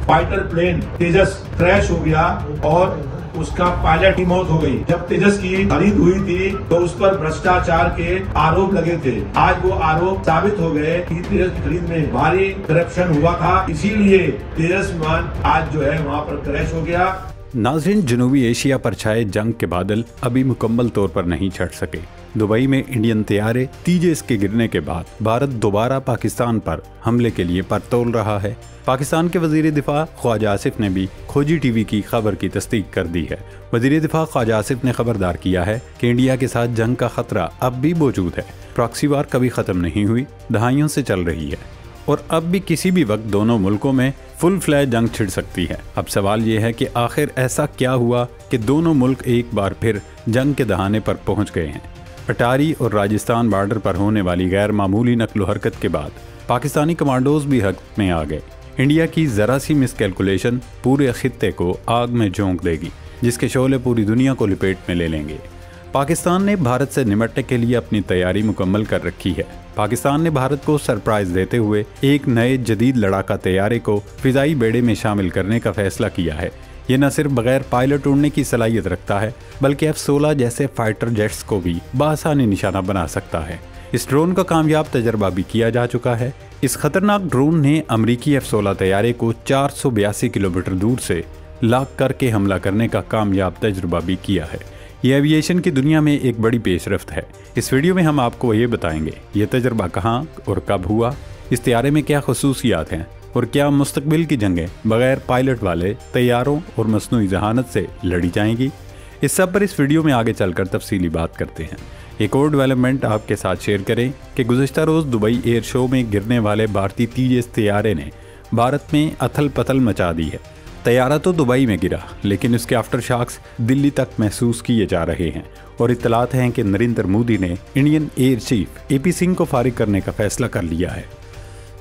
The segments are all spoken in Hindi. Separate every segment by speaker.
Speaker 1: फाइटर प्लेन तेजस क्रैश हो गया और उसका पायलट की मौत हो गई। जब तेजस की खरीद हुई थी तो उस पर भ्रष्टाचार के आरोप लगे थे। आज वो आरोप साबित हो गए कि तेजस की खरीद में भारी करप्शन हुआ था, इसीलिए तेजस विमान आज जो है वहाँ पर क्रैश हो गया।
Speaker 2: नाज़रीन, जनूबी एशिया पर छाए जंग के बादल अभी मुकम्मल तौर पर नहीं छट सके। दुबई में इंडियन तैयारे तेजस के गिरने के बाद भारत दोबारा पाकिस्तान पर हमले के लिए पर तोल रहा है। पाकिस्तान के वजीर दिफा ख्वाजा आसिफ ने भी खोजी टीवी की खबर की तस्दीक कर दी है। वजीर दिफा ख्वाजा आसिफ ने खबरदार किया है कि इंडिया के साथ जंग का खतरा अब भी मौजूद है। प्रॉक्सी वार कभी खत्म नहीं हुई, दहाइयों से चल रही है और अब भी किसी भी वक्त दोनों मुल्कों में फुल फ्लैश जंग छिड़ सकती है। अब सवाल ये है कि आखिर ऐसा क्या हुआ कि दोनों मुल्क एक बार फिर जंग के दहाने पर पहुंच गए हैं। अटारी और राजस्थान बॉर्डर पर होने वाली गैर मामूली नकलो हरकत के बाद पाकिस्तानी कमांडोज भी हरकत में आ गए। इंडिया की ज़रा सी मिसकैलकुलेशन पूरे खित्ते को आग में झोंक देगी, जिसके शोले पूरी दुनिया को लपेट में ले लेंगे। पाकिस्तान ने भारत से निपटने के लिए अपनी तैयारी मुकम्मल कर रखी है। पाकिस्तान ने भारत को सरप्राइज देते हुए एक नए जदीद लड़ाका तैयारे को फिजाई बेड़े में शामिल करने का फैसला किया है। ये न सिर्फ बगैर पायलट उड़ने की सलाहियत रखता है, बल्कि F-16 जैसे फाइटर जेट्स को भी बआसानी निशाना बना सकता है। इस ड्रोन का कामयाब तजर्बा भी किया जा चुका है। इस खतरनाक ड्रोन ने अमरीकी F-16 तैयारे को 482 किलोमीटर दूर से लाक करके हमला करने का कामयाब तजर्बा भी किया है। ये एविएशन की दुनिया में एक बड़ी पेशरफ्त है। इस वीडियो में हम आपको ये बताएंगे ये तजर्बा कहाँ और कब हुआ, इस तैयारे में क्या खसूसियात हैं और क्या मुस्तकबिल की जंगें बगैर पायलट वाले तैयारों और मसनूई जहानत से लड़ी जाएंगी। इस सब पर इस वीडियो में आगे चलकर तफसीली बात करते हैं। एक और डेवलपमेंट आपके साथ शेयर करें कि गुज़िश्ता रोज़ दुबई एयर शो में गिरने वाले भारतीय तेजस तैयारे ने भारत में अथल पथल मचा दी है। तैयारा तो दुबई में गिरा, लेकिन उसके आफ्टर शॉक्स दिल्ली तक महसूस किए जा रहे हैं और इत्तलात हैं कि नरेंद्र मोदी ने Indian air chief AP Singh को फारिग करने का फैसला कर लिया है।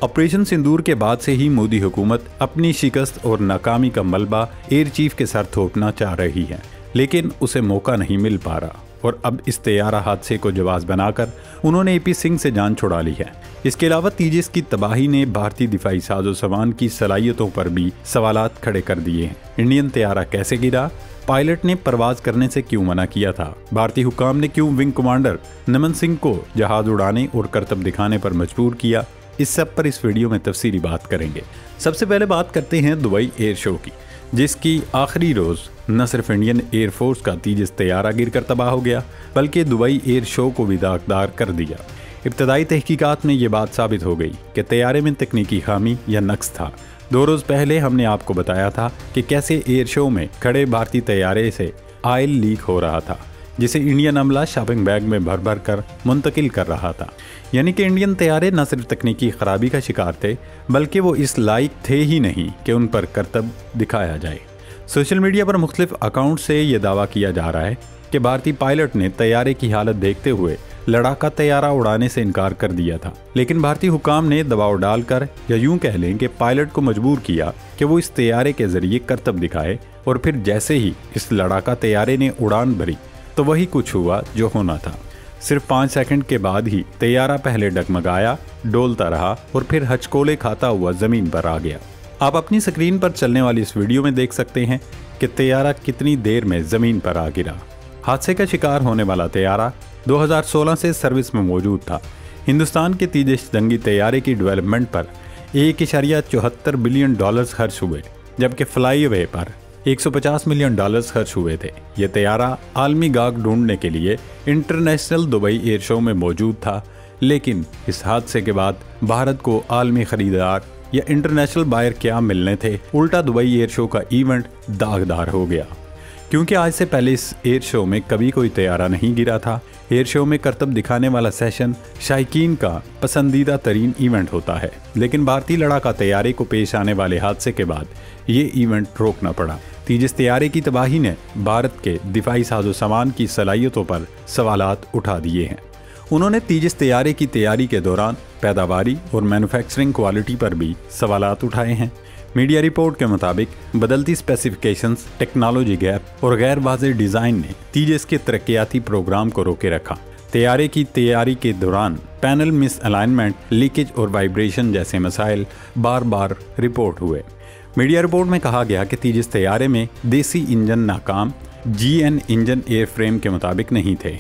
Speaker 2: ऑपरेशन सिंदूर के बाद से ही मोदी हुकूमत अपनी शिकस्त और नाकामी का मलबा एयर चीफ के सर थोपना चाह रही है, लेकिन उसे मौका नहीं मिल पा रहा और अब इस तैयारा हादसे को जवाब बनाकर उन्होंने AP सिंह से जान छुड़ा ली है। इसके अलावा तेजस की तबाही ने भारतीय दिफाई साजो सामान की सलाहियतों पर भी सवालात खड़े कर दिए हैं। इंडियन तैयारा कैसे गिरा, पायलट ने परवाज करने से क्यों मना किया था, भारतीय हुकाम ने क्यों विंग कमांडर नमन सिंह को जहाज उड़ाने और करतब दिखाने पर मजबूर किया, इस सब पर इस वीडियो में तफसीली बात करेंगे। सबसे पहले बात करते हैं दुबई एयर शो की, जिसकी आखिरी रोज़ न सिर्फ इंडियन एयर फोर्स का तेजस तैयारा गिरकर तबाह हो गया, बल्कि दुबई एयर शो को भी दागदार कर दिया। इब्तदाई तहकीकात में ये बात साबित हो गई कि तैयारे में तकनीकी खामी या नक्स था। 2 रोज़ पहले हमने आपको बताया था कि कैसे एयर शो में खड़े भारतीय तैयारे से ऑयल लीक हो रहा था, जिसे इंडियन अमला शॉपिंग बैग में भर भर कर मुंतकिल कर रहा था। यानी कि इंडियन तैयारे न सिर्फ तकनीकी खराबी का शिकार थे, बल्कि वो इस लायक थे ही नहीं कि उन पर करतब दिखाया जाए। सोशल मीडिया पर मुख्तलिफ अकाउंट से ये दावा किया जा रहा है कि भारतीय पायलट ने तैयारे की हालत देखते हुए लड़ाका तैयारा उड़ाने से इनकार कर दिया था, लेकिन भारतीय हुकाम ने दबाव डालकर, या यूं कह लें कि पायलट को मजबूर किया कि वो इस तैयारे के जरिए करतब दिखाए। और फिर जैसे ही इस लड़ाका तैयारे ने उड़ान भरी तो वही कुछ हुआ जो होना था। सिर्फ 5 सेकंड के बाद ही तैयारा पहले डगमगाया, डोलता रहा और फिर हचकोले खाता हुआ जमीन पर आ गया। आप अपनी स्क्रीन पर चलने वाली इस वीडियो में देख सकते हैं कि तैयारा कितनी देर में जमीन पर आ गिरा। हादसे का शिकार होने वाला तैयारा 2016 से सर्विस में मौजूद था। हिंदुस्तान के तेजस जंगी तैयारे की डेवलपमेंट पर $1.74 बिलियन खर्च हुए, जबकि फ्लाईवे पर $150 मिलियन खर्च हुए थे। ये तैयारा आलमी गाहक ढूंढने के लिए इंटरनेशनल दुबई एयर शो में मौजूद था, लेकिन इस हादसे के बाद भारत को आलमी खरीदार या इंटरनेशनल बायर क्या मिलने थे, उल्टा दुबई एयर शो का इवेंट दागदार हो गया। क्योंकि आज से पहले इस एयर शो में कभी कोई तैयारा नहीं गिरा था। एयर शो में करतब दिखाने वाला सेशन शायकीन का पसंदीदा तरीन इवेंट होता है, लेकिन भारतीय लड़ाका तैयारे को पेश आने वाले हादसे के बाद ये इवेंट रोकना पड़ा। तेजस तैयारे की तबाही ने भारत के दिफाई साजो सामान की सलाहियतों पर सवालात उठा दिए हैं। उन्होंने तेजस तैयारे की तैयारी के दौरान पैदावारी और मैन्युफैक्चरिंग क्वालिटी पर भी सवालात उठाए हैं। मीडिया रिपोर्ट के मुताबिक बदलती स्पेसिफिकेशंस, टेक्नोलॉजी गैप और गैर वाज़ेह डिज़ाइन ने तेजस के तरक्याती प्रोग्राम को रोके रखा। तैयारे की तैयारी के दौरान पैनल मिस अलाइनमेंट, लीकेज और वाइब्रेशन जैसे मसाइल बार बार रिपोर्ट हुए। मीडिया रिपोर्ट में कहा गया कि तेजस तैयारे में देसी इंजन नाकाम, GN इंजन एयरफ्रेम के मुताबिक नहीं थे।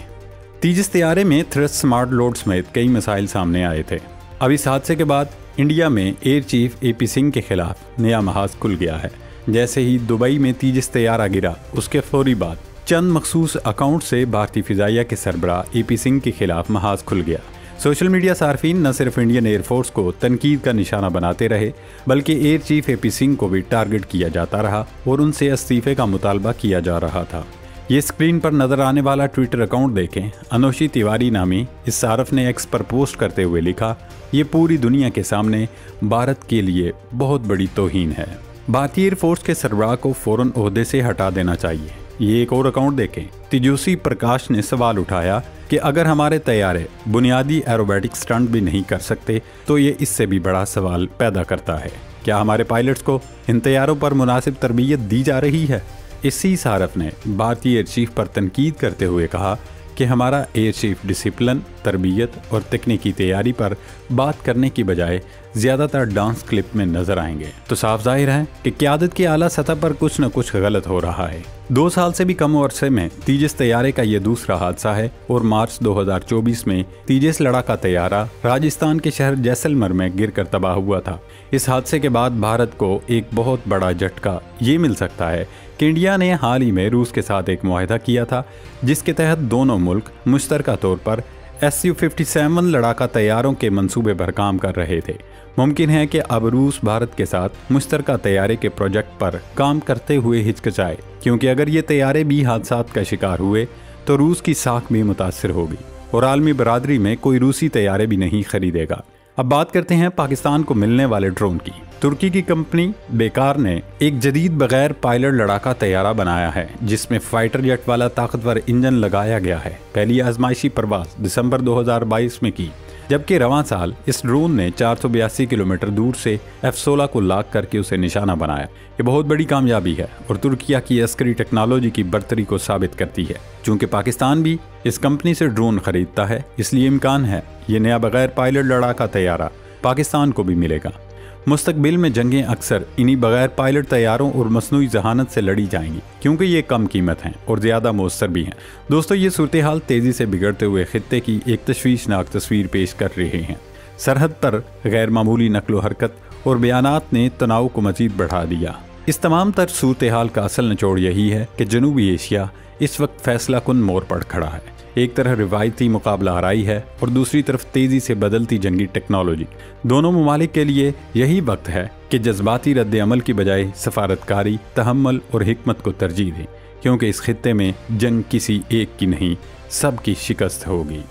Speaker 2: तेजस तैयारे में थ्रस्ट, स्मार्ट लोड समेत कई मसाइल सामने आए थे। अब इस हादसे के बाद इंडिया में एयर चीफ AP सिंह के खिलाफ नया महाज खुल गया है। जैसे ही दुबई में तेजस तैयारा गिरा, उसके फौरी बाद चंद मखसूस अकाउंट से भारतीय फिजाइया के सरबराह AP सिंह के खिलाफ महाज खुल गया। सोशल मीडिया सार्फिन न सिर्फ इंडियन एयरफोर्स को तनकीद का निशाना बनाते रहे, बल्कि एयर चीफ AP सिंह को भी टारगेट किया जाता रहा और उनसे इस्तीफे का मुतालबा किया जा रहा था। ये स्क्रीन पर नजर आने वाला ट्विटर अकाउंट देखें। अनोशी तिवारी नामी इस सारफ ने एक्स पर पोस्ट करते हुए लिखा, ये पूरी दुनिया के सामने भारत के लिए बहुत बड़ी तौहीन है। भारतीय एयरफोर्स के सरबराह को फौरन ओहदे से हटा देना चाहिए। ये एक और अकाउंट देखें। तेजस्वी प्रकाश ने सवाल उठाया कि अगर हमारे तैयारे बुनियादी एरोबैटिक स्टंट भी नहीं कर सकते तो ये इससे भी बड़ा सवाल पैदा करता है, क्या हमारे पायलट्स को इन तैयारों पर मुनासिब तरबियत दी जा रही है? इसी सारफ ने भारतीय एयर चीफ पर तनकीद करते हुए कहा कि हमारा एयर चीफ डिसिप्लिन, तरबियत और तकनीकी तैयारी पर बात करने की बजाय ज़्यादातर डांस क्लिप में नजर आएंगे। तो साफ जाहिर है कि क़यादत की आला सतह पर कुछ न कुछ गलत हो रहा है। 2 साल से भी कम अरसे में तेजस तैयारे का यह दूसरा हादसा है और मार्च 2024 में तेजस लड़ाका तैयारा राजस्थान के शहर जैसलमेर में गिरकर तबाह हुआ था। इस हादसे के बाद भारत को एक बहुत बड़ा झटका ये मिल सकता है कि इंडिया ने हाल ही में रूस के साथ एक मुआहदा किया था, जिसके तहत दोनों मुल्क मुश्तरका तौर पर Su-57 लड़ाका तैयारों के मंसूबे पर काम कर रहे थे। मुमकिन है कि अब रूस भारत के साथ मुश्तरका तैयारे के प्रोजेक्ट पर काम करते हुए हिचकिचाए, क्योंकि अगर ये तैयारे भी हादसात का शिकार हुए तो रूस की साख भी मुतासर होगी और आलमी बरादरी में कोई रूसी तैयारे भी नहीं खरीदेगा। अब बात करते हैं पाकिस्तान को मिलने वाले ड्रोन की। तुर्की की कंपनी बेकार ने एक जदीद बगैर पायलट लड़ाका तैयारा बनाया है, जिसमें फाइटर जेट वाला ताकतवर इंजन लगाया गया है। पहली आजमाइशी परवाज दिसंबर 2022 में की, जबकि रवां साल इस ड्रोन ने 482 किलोमीटर दूर से F-16 को लाग करके उसे निशाना बनाया। ये बहुत बड़ी कामयाबी है और तुर्किया की अस्करी टेक्नोलॉजी की बर्तरी को साबित करती है। चूँकि पाकिस्तान भी इस कंपनी से ड्रोन खरीदता है, इसलिए इम्कान है ये नया बगैर पायलट लड़ाका तैयारा पाकिस्तान को भी मिलेगा। मुस्तकबिल में जंगें अक्सर इन्हीं बगैर पायलट तैयारों और मसनूई जहानत से लड़ी जाएंगी, क्योंकि ये कम कीमत हैं और ज़्यादा मौसर भी हैं। दोस्तों, ये सूरत हाल तेज़ी से बिगड़ते हुए खित्ते की एक तशवीशनाक तस्वीर पेश कर रहे हैं। सरहद पर गैर मामूली नकलो हरकत और बयानात ने तनाव को मज़ीद बढ़ा दिया। इस तमाम तर सूरत हाल का असल निचोड़ यही है कि जनूबी एशिया इस वक्त फैसला कुन मोड़ पर खड़ा है। एक तरह रिवायती मुकाबला आराई है और दूसरी तरफ तेज़ी से बदलती जंगी टेक्नोलॉजी। दोनों ममालिक के लिए यही वक्त है कि जज्बाती रद्द अमल की बजाय सफारतकारी, तहम्मुल और हिकमत को तरजीह दें, क्योंकि इस खित्ते में जंग किसी एक की नहीं, सब की शिकस्त होगी।